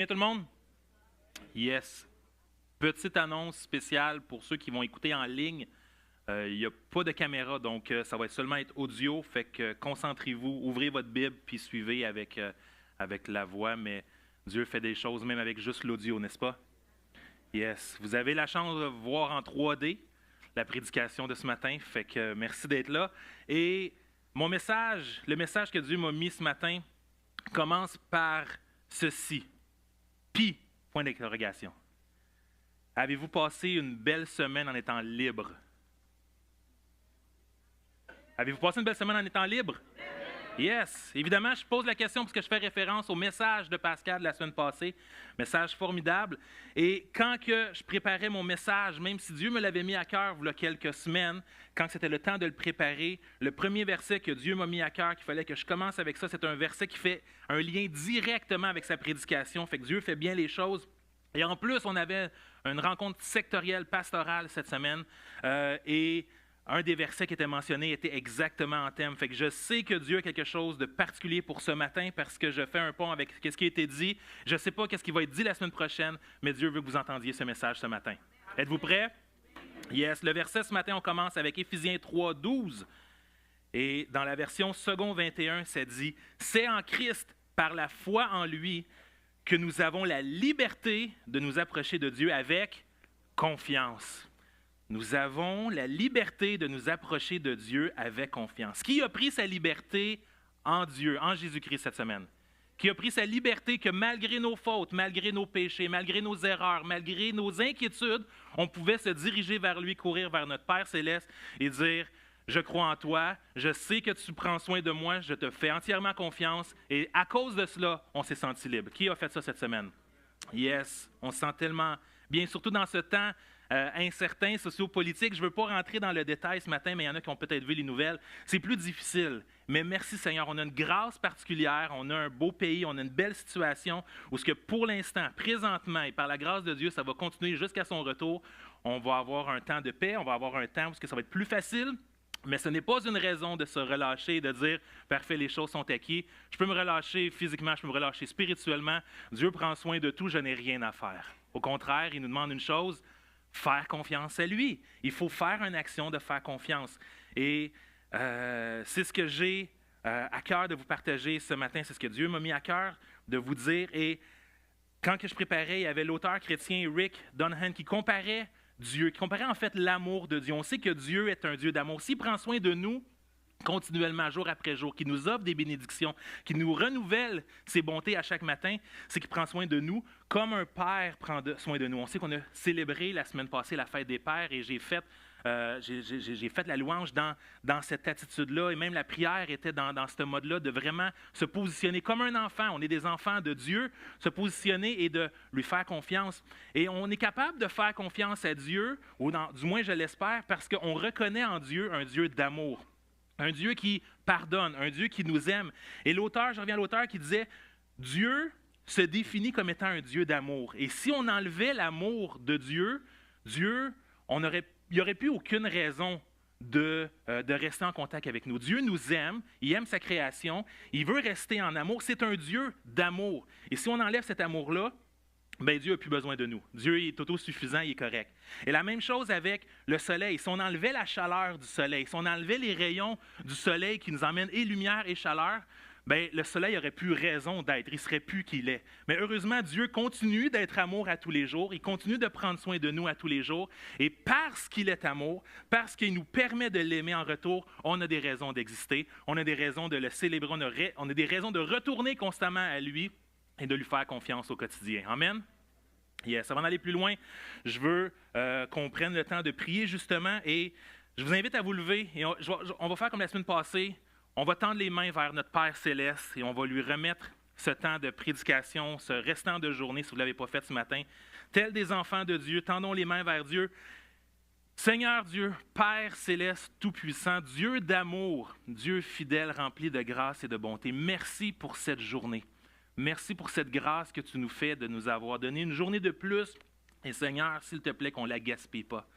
Bien tout le monde? Yes. Petite annonce spéciale pour ceux qui vont écouter en ligne. Il n'y a pas de caméra, donc ça va seulement être audio. Fait que concentrez-vous, ouvrez votre Bible, puis suivez avec la voix. Mais Dieu fait des choses même avec juste l'audio, n'est-ce pas? Yes. Vous avez la chance de voir en 3D la prédication de ce matin. Fait que merci d'être là. Et mon message, le message que Dieu m'a mis ce matin, commence par ceci. Puis, point d'interrogation. Avez-vous passé une belle semaine en étant libre? Avez-vous passé une belle semaine en étant libre? Yes! Évidemment, je pose la question parce que je fais référence au message de Pascal de la semaine passée. Message formidable. Et quand que je préparais mon message, même si Dieu me l'avait mis à cœur il y a quelques semaines, quand c'était le temps de le préparer, le premier verset que Dieu m'a mis à cœur, qu'il fallait que je commence avec ça, c'est un verset qui fait un lien directement avec sa prédication. Fait que Dieu fait bien les choses. Et en plus, on avait une rencontre sectorielle, pastorale cette semaine. Et un des versets qui était mentionné était exactement en thème. Fait que je sais que Dieu a quelque chose de particulier pour ce matin parce que je fais un pont avec ce qui a été dit. Je ne sais pas ce qui va être dit la semaine prochaine, mais Dieu veut que vous entendiez ce message ce matin. Êtes-vous prêts? Yes. Le verset ce matin, on commence avec Éphésiens 3, 12. Et dans la version second 21, ça dit « C'est en Christ, par la foi en lui, que nous avons la liberté de nous approcher de Dieu avec confiance. » Nous avons la liberté de nous approcher de Dieu avec confiance. Qui a pris sa liberté en Dieu, en Jésus-Christ cette semaine? Qui a pris sa liberté que malgré nos fautes, malgré nos péchés, malgré nos erreurs, malgré nos inquiétudes, on pouvait se diriger vers lui, courir vers notre Père céleste et dire « Je crois en toi, je sais que tu prends soin de moi, je te fais entièrement confiance. » Et à cause de cela, on s'est senti libre. Qui a fait ça cette semaine? Yes, on se sent tellement bien, surtout dans ce temps incertain, sociopolitique. Je ne veux pas rentrer dans le détail ce matin, mais il y en a qui ont peut-être vu les nouvelles. C'est plus difficile, mais merci Seigneur, on a une grâce particulière, on a un beau pays, on a une belle situation où ce que pour l'instant, présentement, et par la grâce de Dieu, ça va continuer jusqu'à son retour. On va avoir un temps de paix, on va avoir un temps où ça va être plus facile. Mais ce n'est pas une raison de se relâcher et de dire « Parfait, les choses sont acquises. Je peux me relâcher physiquement, je peux me relâcher spirituellement. Dieu prend soin de tout, je n'ai rien à faire. » Au contraire, il nous demande une chose, faire confiance à lui. Il faut faire une action de faire confiance. Et c'est ce que j'ai à cœur de vous partager ce matin. C'est ce que Dieu m'a mis à cœur de vous dire. Et quand que je préparais, il y avait l'auteur chrétien Rick Donahue qui comparait Dieu, qui comparait en fait l'amour de Dieu. On sait que Dieu est un Dieu d'amour. S'il prend soin de nous continuellement, jour après jour, qui nous offre des bénédictions, qui nous renouvelle ses bontés à chaque matin, c'est qu'il prend soin de nous comme un père prend soin de nous. On sait qu'on a célébré la semaine passée la fête des pères et j'ai fait la louange dans cette attitude-là et même la prière était dans ce mode-là de vraiment se positionner comme un enfant. On est des enfants de Dieu, se positionner et de lui faire confiance. Et on est capable de faire confiance à Dieu, ou du moins je l'espère, parce qu'on reconnaît en Dieu un Dieu d'amour. Un Dieu qui pardonne, un Dieu qui nous aime. Et l'auteur, je reviens à l'auteur qui disait, Dieu se définit comme étant un Dieu d'amour. Et si on enlevait l'amour de Dieu, il n'y aurait plus aucune raison de rester en contact avec nous. Dieu nous aime, il aime sa création, il veut rester en amour. C'est un Dieu d'amour. Et si on enlève cet amour-là, bien, Dieu n'a plus besoin de nous. Dieu est autosuffisant, il est correct. Et la même chose avec le soleil. Si on enlevait la chaleur du soleil, si on enlevait les rayons du soleil qui nous emmènent et lumière et chaleur, bien, le soleil n'aurait plus raison d'être, il ne serait plus qu'il est. Mais heureusement, Dieu continue d'être amour à tous les jours, il continue de prendre soin de nous à tous les jours. Et parce qu'il est amour, parce qu'il nous permet de l'aimer en retour, on a des raisons d'exister, on a des raisons de le célébrer, on a des raisons de retourner constamment à lui et de lui faire confiance au quotidien. Amen? Yes. Avant d'aller plus loin, je veux qu'on prenne le temps de prier justement et je vous invite à vous lever et on va faire comme la semaine passée, on va tendre les mains vers notre Père céleste et on va lui remettre ce temps de prédication, ce restant de journée si vous ne l'avez pas fait ce matin. Tels des enfants de Dieu, tendons les mains vers Dieu. Seigneur Dieu, Père céleste tout-puissant, Dieu d'amour, Dieu fidèle, rempli de grâce et de bonté, merci pour cette journée. Merci pour cette grâce que tu nous fais de nous avoir donné une journée de plus. Et Seigneur, s'il te plaît, qu'on ne la gaspille pas.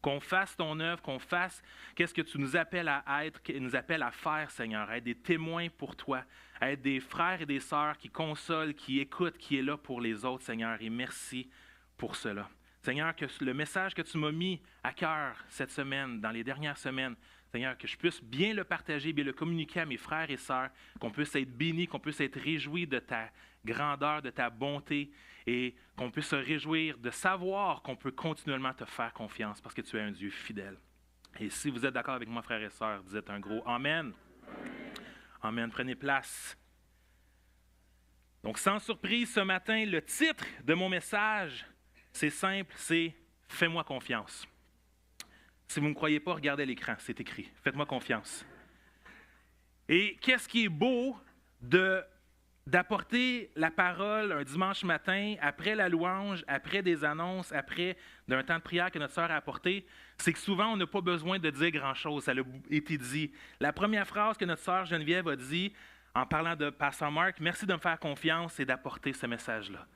qu'on fasse ton œuvre, qu'on fasse qu'est-ce que tu nous appelles à être, qui nous appelles à faire, Seigneur, à être des témoins pour toi, à être des frères et des sœurs qui consolent, qui écoutent, qui est là pour les autres, Seigneur, et merci pour cela. Seigneur, que le message que tu m'as mis à cœur cette semaine, dans les dernières semaines, Seigneur, que je puisse bien le partager, bien le communiquer à mes frères et sœurs, qu'on puisse être bénis, qu'on puisse être réjouis de ta grandeur, de ta bonté, et qu'on puisse se réjouir de savoir qu'on peut continuellement te faire confiance parce que tu es un Dieu fidèle. Et si vous êtes d'accord avec moi, frères et sœurs, dites un gros Amen. Amen. Prenez place. Donc, sans surprise, ce matin, le titre de mon message, c'est simple, c'est « Fais-moi confiance ». Si vous ne me croyez pas, regardez l'écran, c'est écrit. Faites-moi confiance. Et qu'est-ce qui est beau d'apporter la parole un dimanche matin, après la louange, après des annonces, après d'un temps de prière que notre sœur a apporté, c'est que souvent, on n'a pas besoin de dire grand-chose. Ça a été dit. La première phrase que notre sœur Geneviève a dit, en parlant de Pasteur Marc, « Merci de me faire confiance » c'est d'apporter ce message-là.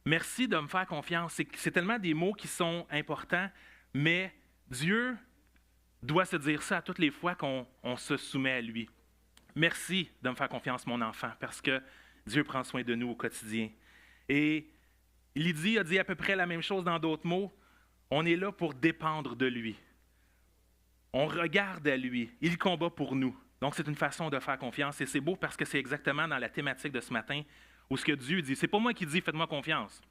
Merci de me faire confiance. C'est tellement des mots qui sont importants, mais Dieu doit se dire ça à toutes les fois qu'on se soumet à lui. Merci de me faire confiance, mon enfant, parce que Dieu prend soin de nous au quotidien. Et Lydie a dit à peu près la même chose dans d'autres mots. On est là pour dépendre de lui. On regarde à lui. Il combat pour nous. Donc, c'est une façon de faire confiance. Et c'est beau parce que c'est exactement dans la thématique de ce matin où ce que Dieu dit. C'est pas moi qui dis « faites-moi confiance ».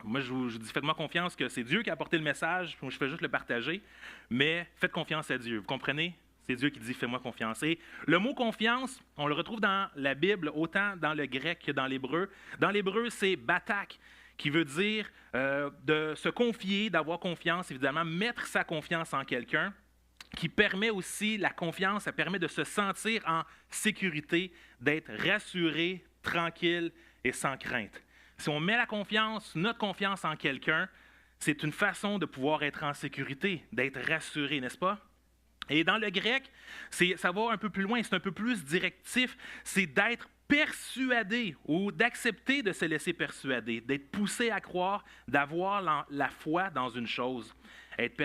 Moi, je dis « faites-moi confiance » que c'est Dieu qui a apporté le message, moi, je fais juste le partager, mais faites confiance à Dieu. Vous comprenez? C'est Dieu qui dit « fais-moi confiance ». Et le mot « confiance », on le retrouve dans la Bible, autant dans le grec que dans l'hébreu. Dans l'hébreu, c'est « batak », qui veut dire de se confier, d'avoir confiance, évidemment, mettre sa confiance en quelqu'un, qui permet aussi, la confiance, ça permet de se sentir en sécurité, d'être rassuré, tranquille et sans crainte. Si on met la confiance, notre confiance en quelqu'un, c'est une façon de pouvoir être en sécurité, d'être rassuré, n'est-ce pas? Et dans le grec, ça va un peu plus loin, c'est un peu plus directif, c'est d'être persuadé ou d'accepter de se laisser persuader, d'être poussé à croire, d'avoir la foi dans une chose. Être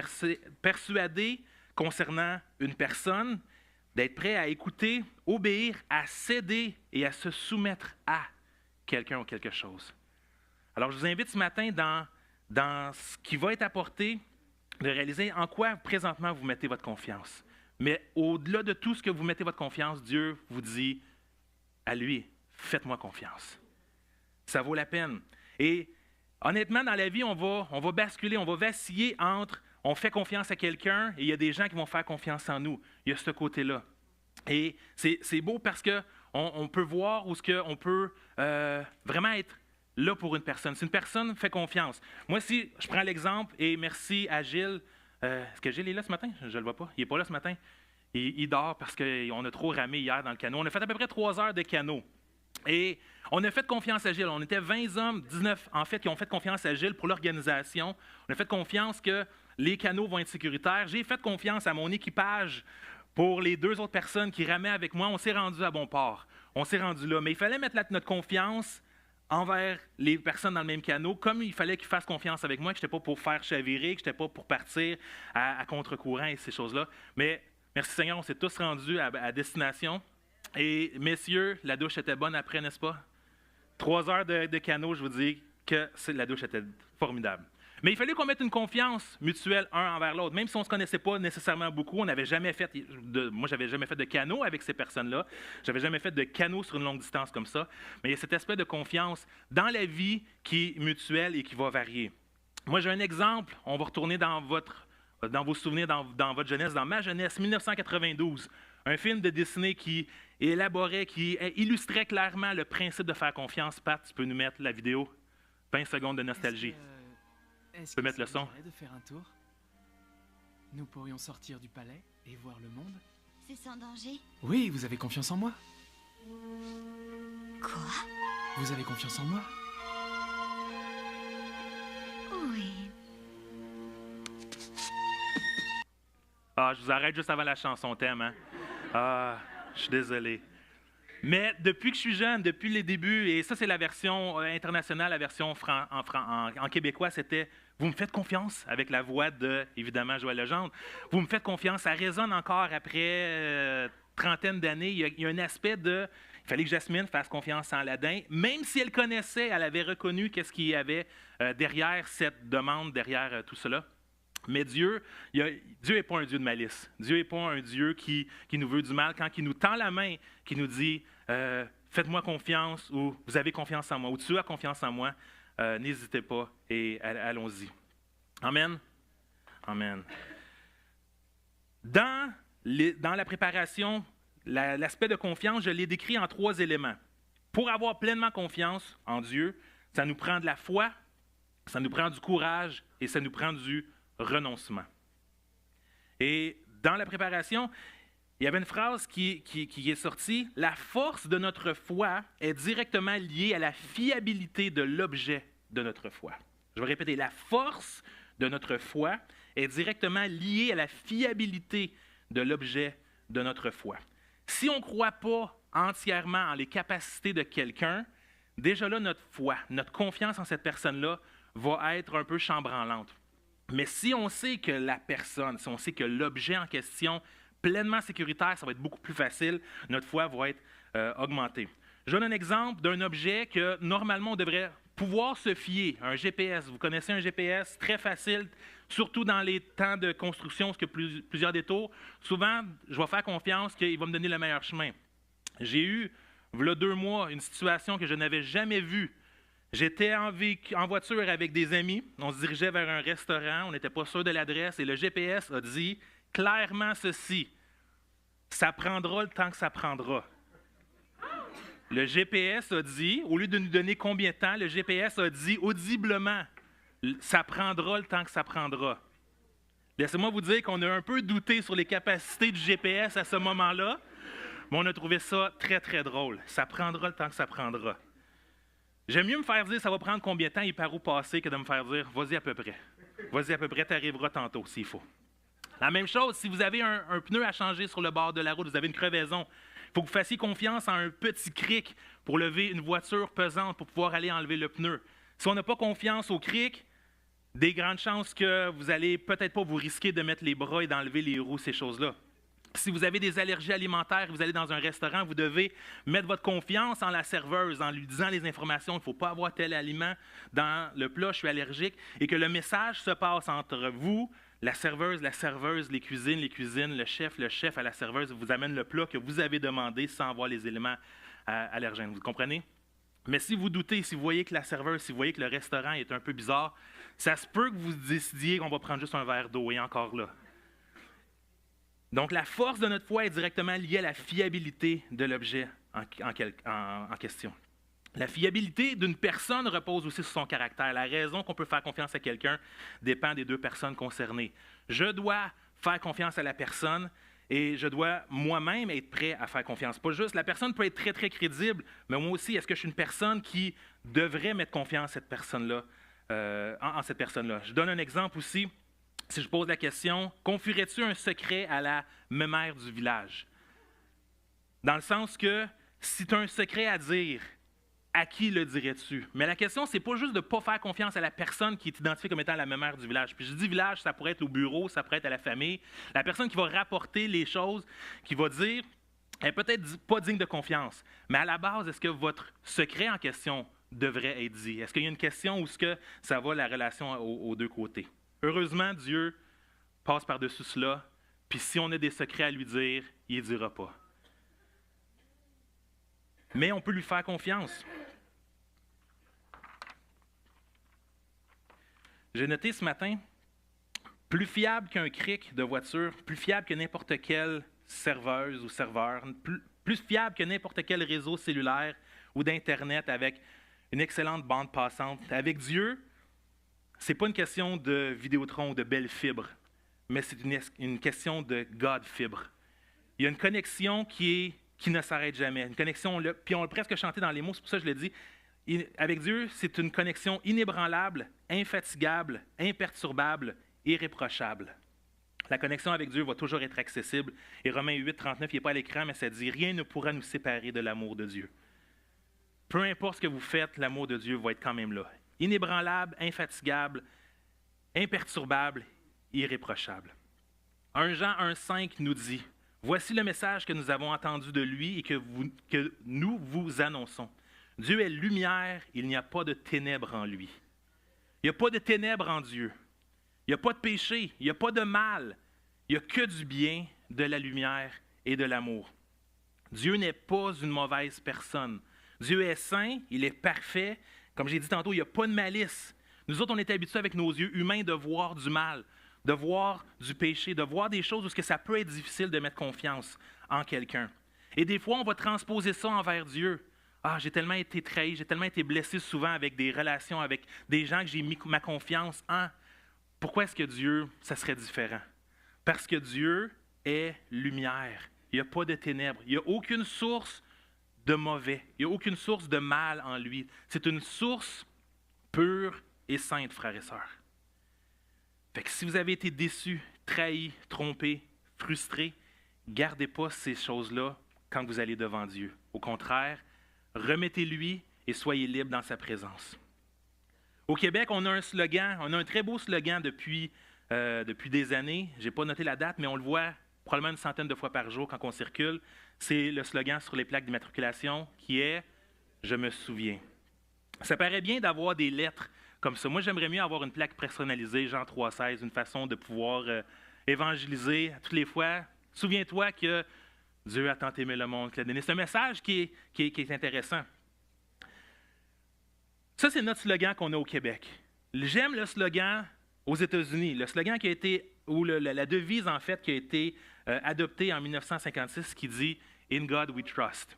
persuadé concernant une personne, d'être prêt à écouter, obéir, à céder et à se soumettre à quelqu'un ou quelque chose. Alors, je vous invite ce matin dans ce qui va être apporté, de réaliser en quoi présentement vous mettez votre confiance. Mais au-delà de tout ce que vous mettez votre confiance, Dieu vous dit à lui, faites-moi confiance. Ça vaut la peine. Et honnêtement, dans la vie, on va basculer, on va vaciller entre on fait confiance à quelqu'un et il y a des gens qui vont faire confiance en nous. Il y a ce côté-là. Et c'est beau parce qu'on peut voir où on peut vraiment être là pour une personne. Si une personne fait confiance. Moi, si je prends l'exemple, et merci à Gilles. Est-ce que Gilles est là ce matin? Je ne le vois pas. Il n'est pas là ce matin. Il dort parce qu'on a trop ramé hier dans le canot. On a fait à peu près 3 heures de canot. Et on a fait confiance à Gilles. On était 20 hommes, 19 en fait, qui ont fait confiance à Gilles pour l'organisation. On a fait confiance que les canots vont être sécuritaires. J'ai fait confiance à mon équipage pour les 2 autres personnes qui ramaient avec moi. On s'est rendu à bon port. On s'est rendu là. Mais il fallait mettre notre confiance envers les personnes dans le même canot, comme il fallait qu'ils fassent confiance avec moi, que je n'étais pas pour faire chavirer, que je n'étais pas pour partir à contre-courant et ces choses-là. Mais merci Seigneur, on s'est tous rendus à destination. Et messieurs, la douche était bonne après, n'est-ce pas? 3 heures de canot, je vous dis que la douche était formidable. Mais il fallait qu'on mette une confiance mutuelle un envers l'autre. Même si on ne se connaissait pas nécessairement beaucoup, moi, je n'avais jamais fait de canot avec ces personnes-là. Je n'avais jamais fait de canot sur une longue distance comme ça. Mais il y a cet aspect de confiance dans la vie qui est mutuelle et qui va varier. Moi, j'ai un exemple. On va retourner dans vos souvenirs, dans votre jeunesse, dans ma jeunesse, 1992. Un film de Disney qui élaborait, qui illustrait clairement le principe de faire confiance. Pat, tu peux nous mettre la vidéo? 20 secondes de nostalgie. Est-ce peux que mettre le ça son? vous dirait de faire un tour? Nous pourrions sortir du palais et voir le monde. C'est sans danger? Oui, vous avez confiance en moi. Quoi? Vous avez confiance en moi. Oui. Ah, je vous arrête juste avant la chanson thème, hein? Ah, je suis désolé. Mais depuis que je suis jeune, depuis les débuts, et ça c'est la version internationale, la version en québécois, c'était « Vous me faites confiance » avec la voix de, évidemment, Joël Legendre. « Vous me faites confiance », ça résonne encore après trentaine d'années. Il y a un aspect de « Il fallait que Jasmine fasse confiance en Aladdin », même si elle connaissait, elle avait reconnu qu'est-ce qu'il y avait derrière cette demande, derrière tout cela. Mais Dieu n'est pas un Dieu de malice. Dieu n'est pas un Dieu qui nous veut du mal. Quand il nous tend la main, qui nous dit faites-moi confiance ou vous avez confiance en moi ou tu as confiance en moi, n'hésitez pas et allons-y. Amen. Amen. Dans la préparation, l'aspect de confiance, je l'ai décrit en 3 éléments. Pour avoir pleinement confiance en Dieu, ça nous prend de la foi, ça nous prend du courage et ça nous prend du renoncement. Et dans la préparation, il y avait une phrase qui est sortie. La force de notre foi est directement liée à la fiabilité de l'objet de notre foi. Je vais répéter, la force de notre foi est directement liée à la fiabilité de l'objet de notre foi. Si on ne croit pas entièrement en les capacités de quelqu'un, déjà là, notre foi, notre confiance en cette personne-là va être un peu chambranlante. Mais si on sait que la personne, si on sait que l'objet en question, pleinement sécuritaire, ça va être beaucoup plus facile, notre foi va être augmentée. Je donne un exemple d'un objet que normalement on devrait pouvoir se fier, un GPS. Vous connaissez un GPS, très facile, surtout dans les temps de construction, parce qu'il y a plusieurs détours. Souvent, je vais faire confiance qu'il va me donner le meilleur chemin. J'ai eu, il y a 2 mois, une situation que je n'avais jamais vue. J'étais en voiture avec des amis, on se dirigeait vers un restaurant, on n'était pas sûr de l'adresse et le GPS a dit clairement ceci, ça prendra le temps que ça prendra. Le GPS a dit, au lieu de nous donner combien de temps, le GPS a dit audiblement, ça prendra le temps que ça prendra. Laissez-moi vous dire qu'on a un peu douté sur les capacités du GPS à ce moment-là, mais on a trouvé ça très, très drôle. Ça prendra le temps que ça prendra. J'aime mieux me faire dire ça va prendre combien de temps et par où passer que de me faire dire vas-y à peu près. Vas-y à peu près, tu arriveras tantôt s'il faut. La même chose, si vous avez un pneu à changer sur le bord de la route, vous avez une crevaison, il faut que vous fassiez confiance en un petit cric pour lever une voiture pesante pour pouvoir aller enlever le pneu. Si on n'a pas confiance au cric, des grandes chances que vous allez peut-être pas vous risquer de mettre les bras et d'enlever les roues, ces choses-là. Si vous avez des allergies alimentaires, vous allez dans un restaurant, vous devez mettre votre confiance en la serveuse, en lui disant les informations, il ne faut pas avoir tel aliment dans le plat, je suis allergique, et que le message se passe entre vous, la serveuse, les cuisines, le chef à la serveuse vous amène le plat que vous avez demandé sans avoir les éléments allergènes. Vous comprenez? Mais si vous doutez, si vous voyez que la serveuse, si vous voyez que le restaurant est un peu bizarre, ça se peut que vous décidiez qu'on va prendre juste un verre d'eau, et encore là. Donc, la force de notre foi est directement liée à la fiabilité de l'objet en question. La fiabilité d'une personne repose aussi sur son caractère. La raison qu'on peut faire confiance à quelqu'un dépend des 2 personnes concernées. Je dois faire confiance à la personne et je dois moi-même être prêt à faire confiance. Pas juste, la personne peut être très, très crédible, mais moi aussi, est-ce que je suis une personne qui devrait mettre confiance à cette personne-là, en cette personne-là? Je donne un exemple aussi. Si je pose la question, confierais-tu un secret à la mémère du village? Dans le sens que, si tu as un secret à dire, à qui le dirais-tu? Mais la question, c'est pas juste de ne pas faire confiance à la personne qui est identifiée comme étant la mémère du village. Puis je dis village, ça pourrait être au bureau, ça pourrait être à la famille. La personne qui va rapporter les choses, qui va dire, elle n'est peut-être pas digne de confiance. Mais à la base, est-ce que votre secret en question devrait être dit? Est-ce qu'il y a une question où est-ce que ça va la relation aux 2 côtés? Heureusement, Dieu passe par-dessus cela, puis si on a des secrets à lui dire, il ne les dira pas. Mais on peut lui faire confiance. J'ai noté ce matin, plus fiable qu'un cric de voiture, plus fiable que n'importe quelle serveuse ou serveur, plus fiable que n'importe quel réseau cellulaire ou d'Internet avec une excellente bande passante. Avec Dieu, ce n'est pas une question de Vidéotron ou de belle fibre, mais c'est une question de God fibre. Il y a une connexion qui ne s'arrête jamais. Une connexion, puis on l'a presque chanté dans les mots, c'est pour ça que je le dis. Avec Dieu, c'est une connexion inébranlable, infatigable, imperturbable, irréprochable. La connexion avec Dieu va toujours être accessible. Et Romains 8, 39, il n'est pas à l'écran, mais ça dit « Rien ne pourra nous séparer de l'amour de Dieu ». Peu importe ce que vous faites, l'amour de Dieu va être quand même là. Inébranlable, infatigable, imperturbable, irréprochable. 1 Jean 1,5 nous dit « Voici le message que nous avons entendu de lui et que nous vous annonçons. Dieu est lumière, il n'y a pas de ténèbres en lui. » Il n'y a pas de ténèbres en Dieu. Il n'y a pas de péché, il n'y a pas de mal. Il n'y a que du bien, de la lumière et de l'amour. Dieu n'est pas une mauvaise personne. Dieu est saint, il est parfait. Comme j'ai dit tantôt, il n'y a pas de malice. Nous autres, on est habitués avec nos yeux humains de voir du mal, de voir du péché, de voir des choses où ça peut être difficile de mettre confiance en quelqu'un. Et des fois, on va transposer ça envers Dieu. Ah, j'ai tellement été trahi, j'ai tellement été blessé souvent avec des relations, avec des gens que j'ai mis ma confiance en. Pourquoi est-ce que Dieu, ça serait différent? Parce que Dieu est lumière. Il n'y a pas de ténèbres. Il n'y a aucune source de mauvais. Il n'y a aucune source de mal en lui. C'est une source pure et sainte, frères et sœurs. Fait que si vous avez été déçus, trahis, trompés, frustrés, gardez pas ces choses-là quand vous allez devant Dieu. Au contraire, remettez-lui et soyez libre dans sa présence. Au Québec, on a un slogan, on a un très beau slogan depuis des années. Je n'ai pas noté la date, mais on le voit probablement une centaine de fois par jour quand on circule. C'est le slogan sur les plaques d'immatriculation qui est « Je me souviens ». Ça paraît bien d'avoir des lettres comme ça. Moi, j'aimerais mieux avoir une plaque personnalisée, Jean 3,16, une façon de pouvoir évangéliser à toutes les fois. Souviens-toi que Dieu a tant aimé le monde qu'il a donné. C'est un message qui est intéressant. Ça, c'est notre slogan qu'on a au Québec. J'aime le slogan aux États-Unis, le slogan qui a été, ou la devise en fait qui a été adoptée en 1956 qui dit « In God we trust ».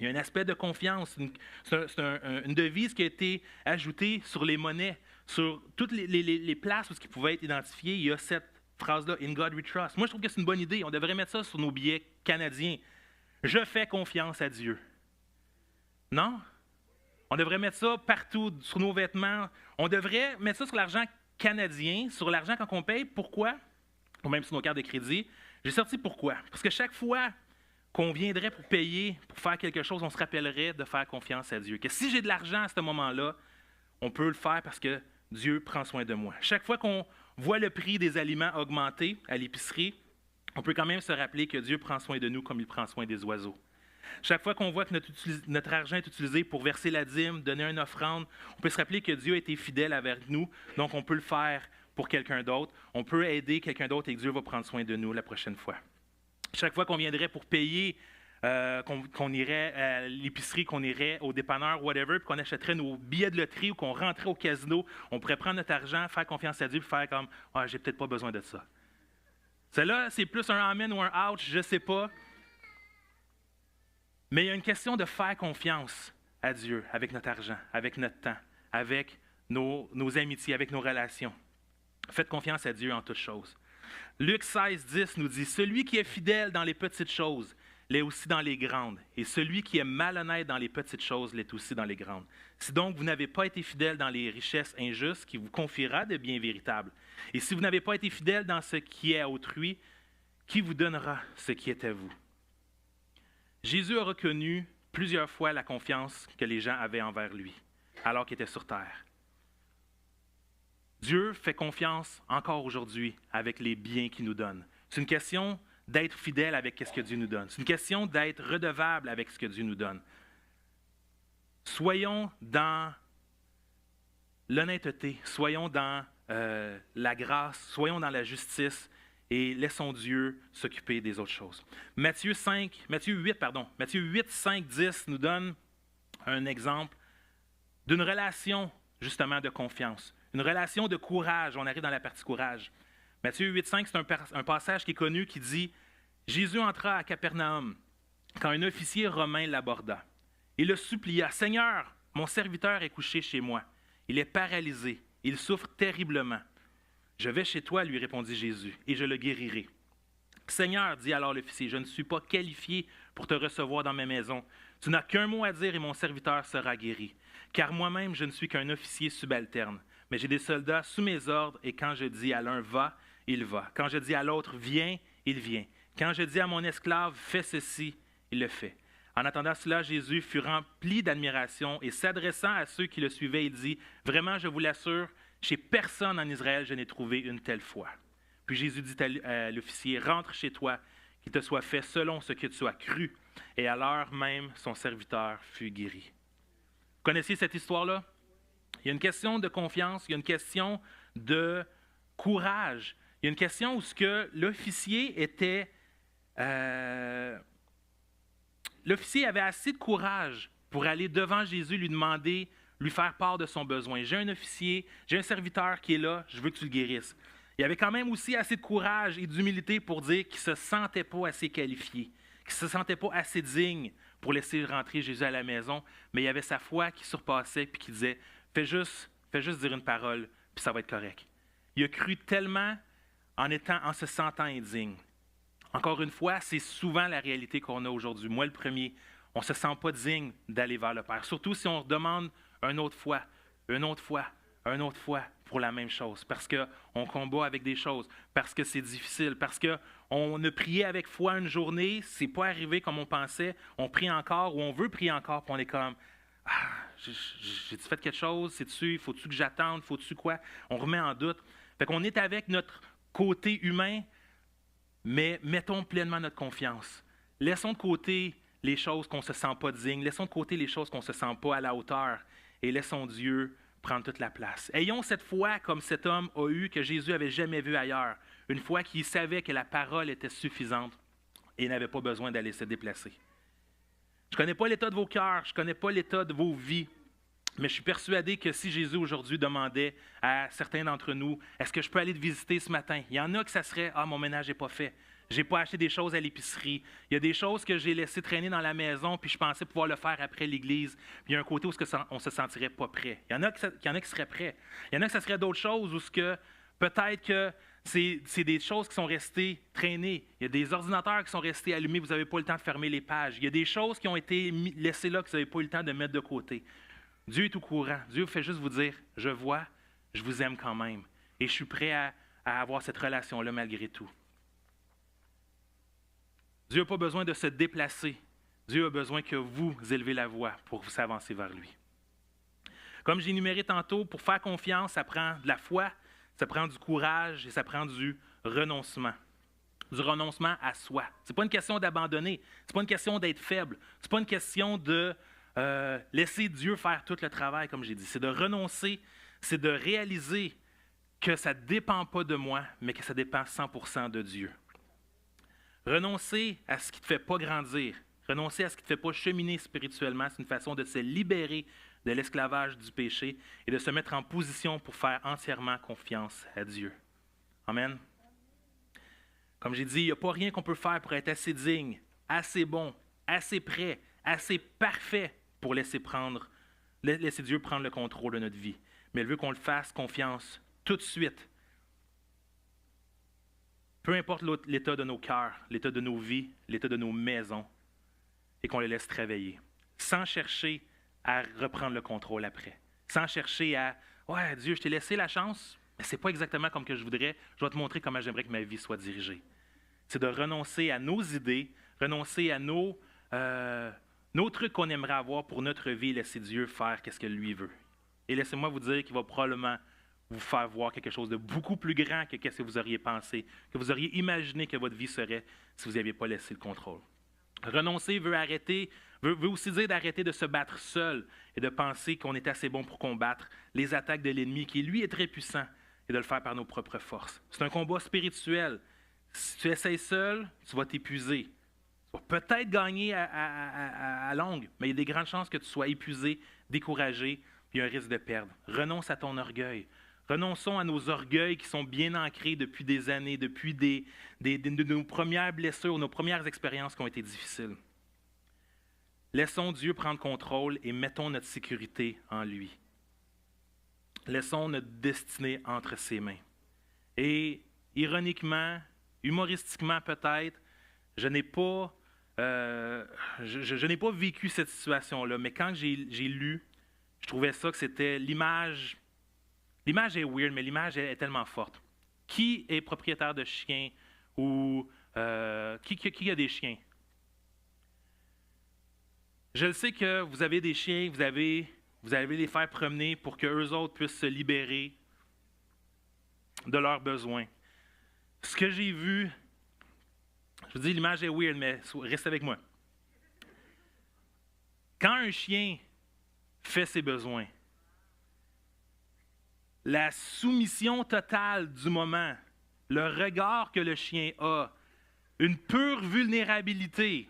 Il y a un aspect de confiance. C'est une devise qui a été ajoutée sur les monnaies, sur toutes les places où ce qui pouvait être identifié. Il y a cette phrase-là, « In God we trust ». Moi, je trouve que c'est une bonne idée. On devrait mettre ça sur nos billets canadiens. « Je fais confiance à Dieu ». Non? On devrait mettre ça partout, sur nos vêtements. On devrait mettre ça sur l'argent canadien, sur l'argent quand on paye. Pourquoi? Ou même sur nos cartes de crédit. J'ai sorti pourquoi. Parce que chaque fois qu'on viendrait pour payer, pour faire quelque chose, on se rappellerait de faire confiance à Dieu. Que si j'ai de l'argent à ce moment-là, on peut le faire parce que Dieu prend soin de moi. Chaque fois qu'on voit le prix des aliments augmenter à l'épicerie, on peut quand même se rappeler que Dieu prend soin de nous comme il prend soin des oiseaux. Chaque fois qu'on voit que notre argent est utilisé pour verser la dîme, donner une offrande, on peut se rappeler que Dieu a été fidèle avec nous, donc on peut le faire pour quelqu'un d'autre. On peut aider quelqu'un d'autre et que Dieu va prendre soin de nous la prochaine fois. Chaque fois qu'on viendrait pour payer, qu'on irait à l'épicerie, qu'on irait au dépanneur, whatever, puis qu'on achèterait nos billets de loterie ou qu'on rentrait au casino, on pourrait prendre notre argent, faire confiance à Dieu et faire comme « Ah, j'ai peut-être pas besoin de ça ». Celle-là, c'est plus un « amen » ou un « ouch », je ne sais pas. Mais il y a une question de faire confiance à Dieu avec notre argent, avec notre temps, avec nos amitiés, avec nos relations. Faites confiance à Dieu en toutes choses. Luc 16, 10 nous dit « Celui qui est fidèle dans les petites choses l'est aussi dans les grandes, et celui qui est malhonnête dans les petites choses l'est aussi dans les grandes. Si donc vous n'avez pas été fidèle dans les richesses injustes, qui vous confiera de biens véritables, et si vous n'avez pas été fidèle dans ce qui est à autrui, qui vous donnera ce qui est à vous? » Jésus a reconnu plusieurs fois la confiance que les gens avaient envers lui, alors qu'il était sur terre. Dieu fait confiance encore aujourd'hui avec les biens qu'il nous donne. C'est une question d'être fidèle avec ce que Dieu nous donne. C'est une question d'être redevable avec ce que Dieu nous donne. Soyons dans l'honnêteté, soyons dans la grâce, soyons dans la justice et laissons Dieu s'occuper des autres choses. Matthieu 8, 5, 10 nous donne un exemple d'une relation justement de confiance, une relation de courage. On arrive dans la partie courage. Matthieu 8, 5, c'est un passage qui est connu qui dit « Jésus entra à Capernaum quand un officier romain l'aborda. Il le supplia « Seigneur, mon serviteur est couché chez moi. Il est paralysé. Il souffre terriblement. » « Je vais chez toi, lui répondit Jésus, et je le guérirai. »« Seigneur, dit alors l'officier, je ne suis pas qualifié pour te recevoir dans ma maison. Tu n'as qu'un mot à dire et mon serviteur sera guéri. Car moi-même, je ne suis qu'un officier subalterne. Mais j'ai des soldats sous mes ordres, et quand je dis à l'un « va », il va. Quand je dis à l'autre, viens, il vient. Quand je dis à mon esclave, fais ceci, il le fait. En attendant cela, Jésus fut rempli d'admiration et s'adressant à ceux qui le suivaient, il dit, « Vraiment, je vous l'assure, chez personne en Israël, je n'ai trouvé une telle foi. » Puis Jésus dit à l'officier, « Rentre chez toi, qu'il te soit fait selon ce que tu as cru. » Et à l'heure même, son serviteur fut guéri. Vous connaissez cette histoire-là? Il y a une question de confiance, il y a une question de courage. Il y a une question où ce que l'officier était... l'officier avait assez de courage pour aller devant Jésus, lui demander, lui faire part de son besoin. J'ai un officier, j'ai un serviteur qui est là, je veux que tu le guérisses. Il avait quand même aussi assez de courage et d'humilité pour dire qu'il ne se sentait pas assez qualifié, qu'il ne se sentait pas assez digne pour laisser rentrer Jésus à la maison, mais il avait sa foi qui surpassait puis qui disait « Fais juste dire une parole, puis ça va être correct. » Il a cru tellement en se sentant indigne. Encore une fois, c'est souvent la réalité qu'on a aujourd'hui. Moi, le premier, on ne se sent pas digne d'aller vers le Père. Surtout si on demande une autre fois pour la même chose. Parce qu'on combat avec des choses, parce que c'est difficile, parce qu'on a prié avec foi une journée, c'est pas arrivé comme on pensait, on prie encore ou on veut prier encore, puis on est comme « Ah, j'ai-tu fait quelque chose? C'est-tu, faut-tu que j'attende? Faut-tu quoi? » On remet en doute. Fait qu'on est avec notre côté humain, mais mettons pleinement notre confiance. Laissons de côté les choses qu'on ne se sent pas dignes. Laissons de côté les choses qu'on ne se sent pas à la hauteur. Et laissons Dieu prendre toute la place. Ayons cette foi comme cet homme a eu, que Jésus n'avait jamais vu ailleurs. Une foi qui savait que la parole était suffisante et n'avait pas besoin d'aller se déplacer. Je ne connais pas l'état de vos cœurs, je ne connais pas l'état de vos vies. Mais je suis persuadé que si Jésus aujourd'hui demandait à certains d'entre nous, est-ce que je peux aller te visiter ce matin? Il y en a que ça serait, ah, mon ménage n'est pas fait. Je n'ai pas acheté des choses à l'épicerie. Il y a des choses que j'ai laissées traîner dans la maison, puis je pensais pouvoir le faire après l'église. Puis il y a un côté où on ne se sentirait pas prêt. Il y en a qui seraient prêts. Il y en a que ça serait d'autres choses où peut-être que c'est des choses qui sont restées traînées. Il y a des ordinateurs qui sont restés allumés, vous n'avez pas eu le temps de fermer les pages. Il y a des choses qui ont été laissées là que vous n'avez pas eu le temps de mettre de côté. Dieu est au courant. Dieu fait juste vous dire, je vois, je vous aime quand même. Et je suis prêt à avoir cette relation-là malgré tout. Dieu n'a pas besoin de se déplacer. Dieu a besoin que vous élevez la voix pour vous avancer vers lui. Comme j'ai énuméré tantôt, pour faire confiance, ça prend de la foi, ça prend du courage et ça prend du renoncement. Du renoncement à soi. Ce n'est pas une question d'abandonner. Ce n'est pas une question d'être faible. Ce n'est pas une question de laisser Dieu faire tout le travail, comme j'ai dit. C'est de renoncer, c'est de réaliser que ça ne dépend pas de moi, mais que ça dépend 100% de Dieu. Renoncer à ce qui ne te fait pas grandir, renoncer à ce qui ne te fait pas cheminer spirituellement, c'est une façon de se libérer de l'esclavage du péché et de se mettre en position pour faire entièrement confiance à Dieu. Amen. Comme j'ai dit, il n'y a pas rien qu'on peut faire pour être assez digne, assez bon, assez prêt, assez parfait pour laisser Dieu prendre le contrôle de notre vie. Mais il veut qu'on le fasse confiance tout de suite. Peu importe l'état de nos cœurs, l'état de nos vies, l'état de nos maisons, et qu'on les laisse travailler, sans chercher à reprendre le contrôle après, sans chercher à « Ouais, Dieu, je t'ai laissé la chance, mais ce n'est pas exactement comme que je voudrais, je vais te montrer comment j'aimerais que ma vie soit dirigée. » C'est de renoncer à nos idées, renoncer à nos trucs qu'on aimerait avoir pour notre vie et laisser Dieu faire ce que lui veut. Et laissez-moi vous dire qu'il va probablement vous faire voir quelque chose de beaucoup plus grand que ce que vous auriez pensé, que vous auriez imaginé que votre vie serait si vous n'aviez pas laissé le contrôle. Renoncer veut aussi dire d'arrêter de se battre seul et de penser qu'on est assez bon pour combattre les attaques de l'ennemi, qui lui est très puissant, et de le faire par nos propres forces. C'est un combat spirituel. Si tu essaies seul, tu vas t'épuiser. Tu vas peut-être gagner à longue, mais il y a des grandes chances que tu sois épuisé, découragé, puis il y a un risque de perdre. Renonce à ton orgueil. Renonçons à nos orgueils qui sont bien ancrés depuis des années, depuis de nos premières blessures, nos premières expériences qui ont été difficiles. Laissons Dieu prendre contrôle et mettons notre sécurité en lui. Laissons notre destinée entre ses mains. Et ironiquement, humoristiquement peut-être, je n'ai pas vécu cette situation-là, mais quand j'ai lu, je trouvais ça que c'était l'image. L'image est weird, mais l'image est tellement forte. Qui est propriétaire de chiens ou qui a des chiens? Je le sais que vous avez des chiens, vous allez les faire promener pour qu'eux autres puissent se libérer de leurs besoins. Ce que j'ai vu, je vous dis, l'image est weird, mais restez avec moi. Quand un chien fait ses besoins, la soumission totale du moment, le regard que le chien a, une pure vulnérabilité.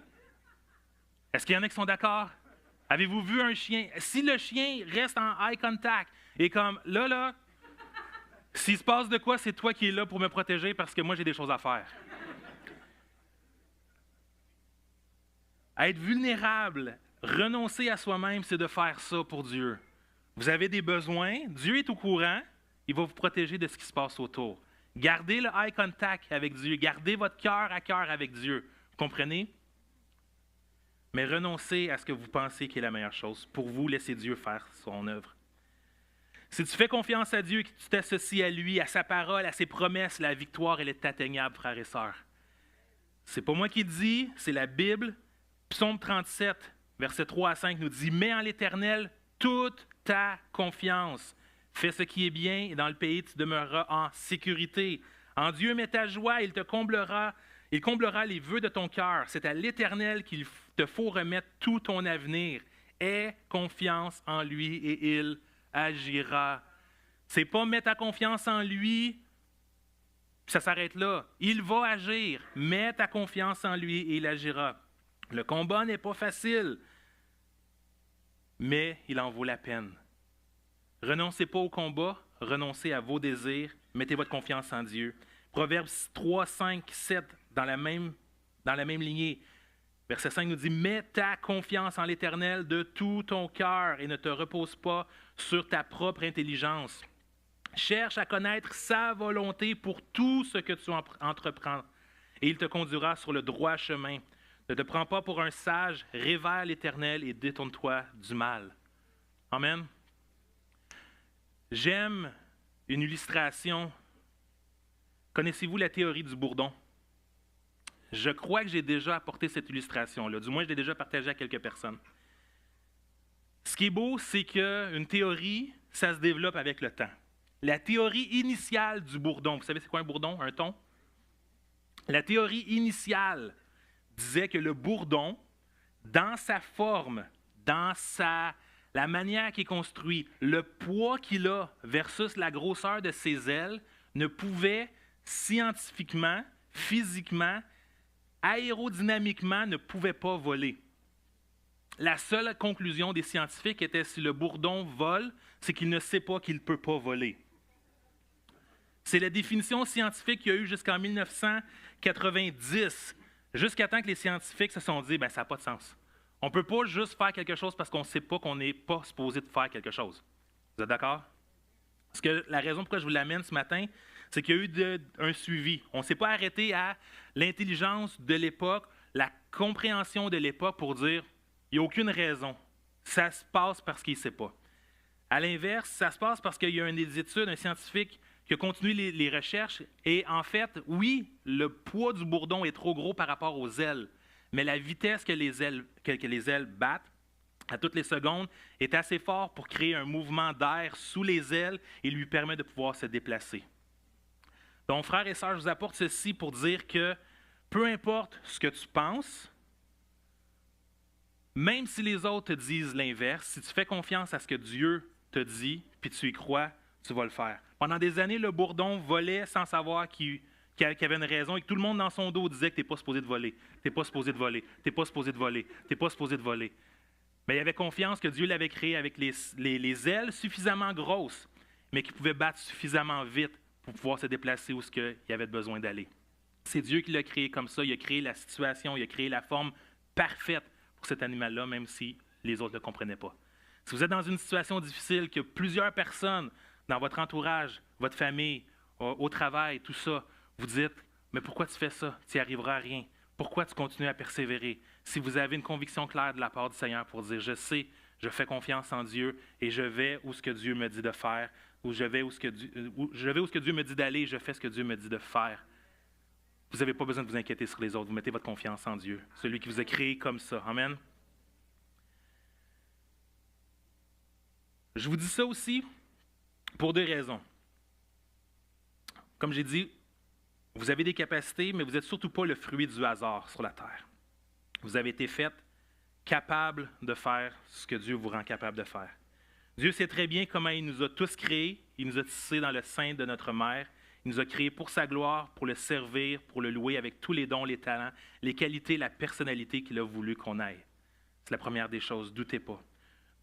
Est-ce qu'il y en a qui sont d'accord? Avez-vous vu un chien? Si le chien reste en eye contact et comme là, s'il se passe de quoi, c'est toi qui es là pour me protéger parce que moi, j'ai des choses à faire. Être vulnérable, renoncer à soi-même, c'est de faire ça pour Dieu. Vous avez des besoins, Dieu est au courant, il va vous protéger de ce qui se passe autour. Gardez le eye contact avec Dieu, gardez votre cœur à cœur avec Dieu. Vous comprenez? Mais renoncez à ce que vous pensez qui est la meilleure chose. Pour vous, laissez Dieu faire son œuvre. Si tu fais confiance à Dieu et que tu t'associes à lui, à sa parole, à ses promesses, la victoire, elle est atteignable, frères et sœurs. C'est pas moi qui le dis, c'est la Bible. Psaume 37, versets 3 à 5 nous dit « Mets en l'Éternel toute ta confiance. Fais ce qui est bien et dans le pays tu demeureras en sécurité. En Dieu mets ta joie, il comblera les vœux de ton cœur. C'est à l'Éternel qu'il te faut remettre tout ton avenir. Aie confiance en lui et il agira. » C'est pas mettre ta confiance en lui, puis ça s'arrête là. Il va agir. Mets ta confiance en lui et il agira. Le combat n'est pas facile, mais il en vaut la peine. Renoncez pas au combat, renoncez à vos désirs, mettez votre confiance en Dieu. Proverbes 3, 5, 7, dans la même lignée. Verset 5 nous dit « Mets ta confiance en l'Éternel de tout ton cœur et ne te repose pas sur ta propre intelligence. Cherche à connaître sa volonté pour tout ce que tu entreprends, et il te conduira sur le droit chemin. Ne te prends pas pour un sage, révère l'Éternel et détourne-toi du mal. » Amen. J'aime une illustration. Connaissez-vous la théorie du bourdon? Je crois que j'ai déjà apporté cette illustration-là. Du moins, je l'ai déjà partagée à quelques personnes. Ce qui est beau, c'est qu'une théorie, ça se développe avec le temps. La théorie initiale du bourdon, vous savez c'est quoi un bourdon, un thon? La théorie initiale disait que le bourdon, dans sa forme, dans la manière qu'il est construit, le poids qu'il a versus la grosseur de ses ailes, ne pouvait scientifiquement, physiquement, aérodynamiquement, ne pouvait pas voler. La seule conclusion des scientifiques était si le bourdon vole, c'est qu'il ne sait pas qu'il ne peut pas voler. C'est la définition scientifique qu'il y a eu jusqu'en 1990, jusqu'à temps que les scientifiques se sont dit, ça n'a pas de sens. On ne peut pas juste faire quelque chose parce qu'on ne sait pas qu'on n'est pas supposé de faire quelque chose. Vous êtes d'accord? Parce que la raison pourquoi je vous l'amène ce matin, c'est qu'il y a eu un suivi. On ne s'est pas arrêté à l'intelligence de l'époque, la compréhension de l'époque pour dire, il n'y a aucune raison. Ça se passe parce qu'il ne sait pas. À l'inverse, ça se passe parce qu'il y a des études, un scientifique qui a continué les recherches. Et en fait, oui, le poids du bourdon est trop gros par rapport aux ailes. Mais la vitesse que les ailes battent à toutes les secondes est assez fort pour créer un mouvement d'air sous les ailes et lui permet de pouvoir se déplacer. Donc, frères et sœurs, je vous apporte ceci pour dire que peu importe ce que tu penses, même si les autres te disent l'inverse, si tu fais confiance à ce que Dieu te dit, puis tu y crois, tu vas le faire. Pendant des années, le bourdon volait sans savoir qu'il y avait une raison et que tout le monde dans son dos disait que tu n'es pas supposé de voler, tu n'es pas supposé de voler, tu n'es pas supposé de voler, tu n'es pas supposé de voler. Mais il avait confiance que Dieu l'avait créé avec les ailes suffisamment grosses, mais qui pouvaient battre suffisamment vite pour pouvoir se déplacer où il y avait besoin d'aller. C'est Dieu qui l'a créé comme ça, il a créé la situation, il a créé la forme parfaite pour cet animal-là, même si les autres ne le comprenaient pas. Si vous êtes dans une situation difficile, que plusieurs personnes dans votre entourage, votre famille, au travail, tout ça, vous dites, mais pourquoi tu fais ça? Tu n'y arriveras à rien. Pourquoi tu continues à persévérer? Si vous avez une conviction claire de la part du Seigneur pour dire, je sais, je fais confiance en Dieu et je vais où ce que Dieu me dit de faire, où je vais où ce que Dieu me dit d'aller, je fais ce que Dieu me dit de faire. Vous n'avez pas besoin de vous inquiéter sur les autres. Vous mettez votre confiance en Dieu, celui qui vous a créé comme ça. Amen. Je vous dis ça aussi pour 2 raisons. Comme j'ai dit, vous avez des capacités, mais vous n'êtes surtout pas le fruit du hasard sur la terre. Vous avez été fait capable de faire ce que Dieu vous rend capable de faire. Dieu sait très bien comment il nous a tous créés. Il nous a tissés dans le sein de notre mère. Il nous a créés pour sa gloire, pour le servir, pour le louer avec tous les dons, les talents, les qualités, la personnalité qu'il a voulu qu'on ait. C'est la première des choses, doutez pas.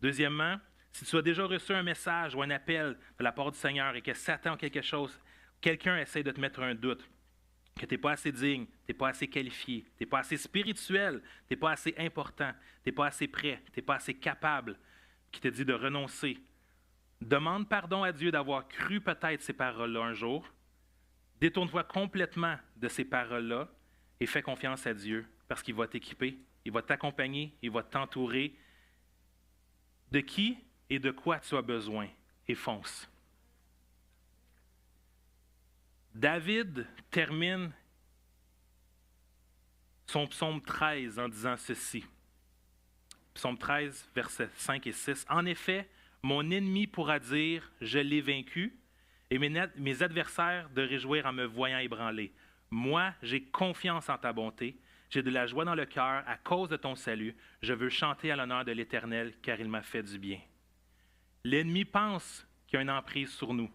Deuxièmement, si tu as déjà reçu un message ou un appel de la part du Seigneur et que Satan a quelque chose, quelqu'un essaie de te mettre un doute, que tu n'es pas assez digne, tu n'es pas assez qualifié, tu n'es pas assez spirituel, tu n'es pas assez important, tu n'es pas assez prêt, tu n'es pas assez capable, qui te dit de renoncer. Demande pardon à Dieu d'avoir cru peut-être ces paroles-là un jour. Détourne-toi complètement de ces paroles-là et fais confiance à Dieu parce qu'il va t'équiper, il va t'accompagner, il va t'entourer. De qui et de quoi tu as besoin et fonce. David termine son psaume 13 en disant ceci. Psaume 13, versets 5 et 6. « En effet, mon ennemi pourra dire, je l'ai vaincu, et mes adversaires de réjouir en me voyant ébranlé. Moi, j'ai confiance en ta bonté, j'ai de la joie dans le cœur à cause de ton salut. Je veux chanter à l'honneur de l'Éternel, car il m'a fait du bien. » L'ennemi pense qu'il y a une emprise sur nous.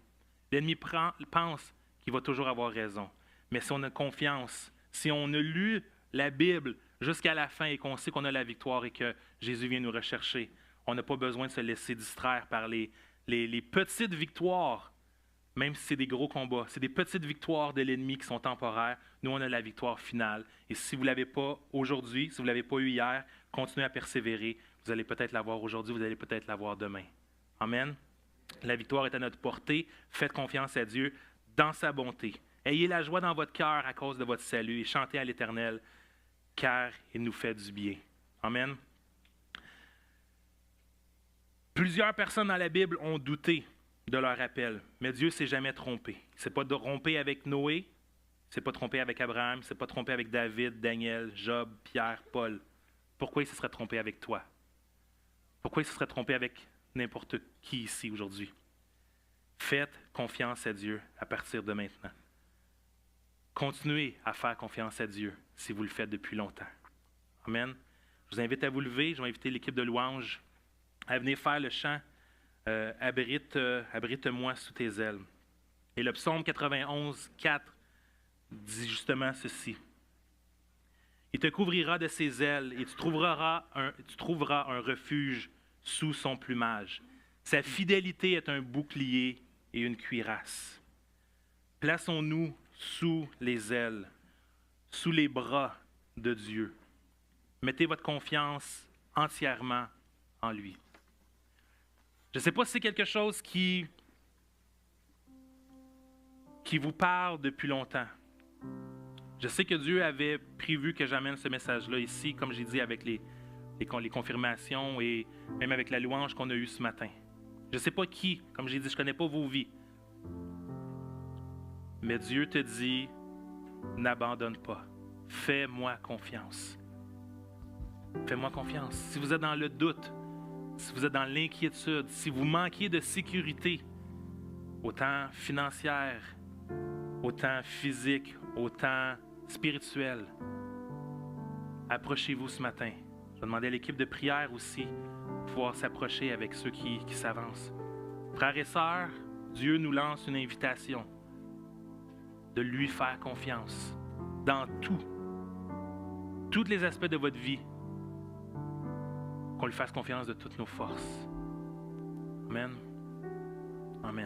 L'ennemi pense qu'il va toujours avoir raison. Mais si on a confiance, si on a lu la Bible jusqu'à la fin et qu'on sait qu'on a la victoire et que Jésus vient nous rechercher, on n'a pas besoin de se laisser distraire par les petites victoires, même si c'est des gros combats. C'est des petites victoires de l'ennemi qui sont temporaires. Nous, on a la victoire finale. Et si vous ne l'avez pas aujourd'hui, si vous ne l'avez pas eu hier, continuez à persévérer. Vous allez peut-être l'avoir aujourd'hui, vous allez peut-être l'avoir demain. Amen. La victoire est à notre portée. Faites confiance à Dieu dans sa bonté. Ayez la joie dans votre cœur à cause de votre salut et chantez à l'Éternel, car il nous fait du bien. Amen. Plusieurs personnes dans la Bible ont douté de leur appel, mais Dieu ne s'est jamais trompé. Il ne s'est pas trompé avec Noé, il ne s'est pas trompé avec Abraham, il ne s'est pas trompé avec David, Daniel, Job, Pierre, Paul. Pourquoi il se serait trompé avec toi? Pourquoi il se serait trompé avec n'importe qui ici aujourd'hui? Faites confiance à Dieu à partir de maintenant. Continuez à faire confiance à Dieu si vous le faites depuis longtemps. Amen. Je vous invite à vous lever. Je vais inviter l'équipe de louanges à venir faire le chant Abrite-moi sous tes ailes. Et le psaume 91, 4 dit justement ceci. Il te couvrira de ses ailes et tu trouveras un refuge sous son plumage. Sa fidélité est un bouclier et une cuirasse. Plaçons-nous sous les ailes, sous les bras de Dieu. Mettez votre confiance entièrement en lui. Je ne sais pas si c'est quelque chose qui vous parle depuis longtemps. Je sais que Dieu avait prévu que j'amène ce message-là ici, comme j'ai dit, avec les confirmations et même avec la louange qu'on a eue ce matin. Je ne sais pas qui, comme j'ai dit, je ne connais pas vos vies. Mais Dieu te dit, n'abandonne pas. Fais-moi confiance. Fais-moi confiance. Si vous êtes dans le doute, si vous êtes dans l'inquiétude, si vous manquez de sécurité, autant financière, autant physique, autant spirituelle, approchez-vous ce matin. Je vais demander à l'équipe de prière aussi de pouvoir s'approcher avec ceux qui s'avancent. Frères et sœurs, Dieu nous lance une invitation de lui faire confiance dans tous les aspects de votre vie, qu'on lui fasse confiance de toutes nos forces. Amen. Amen.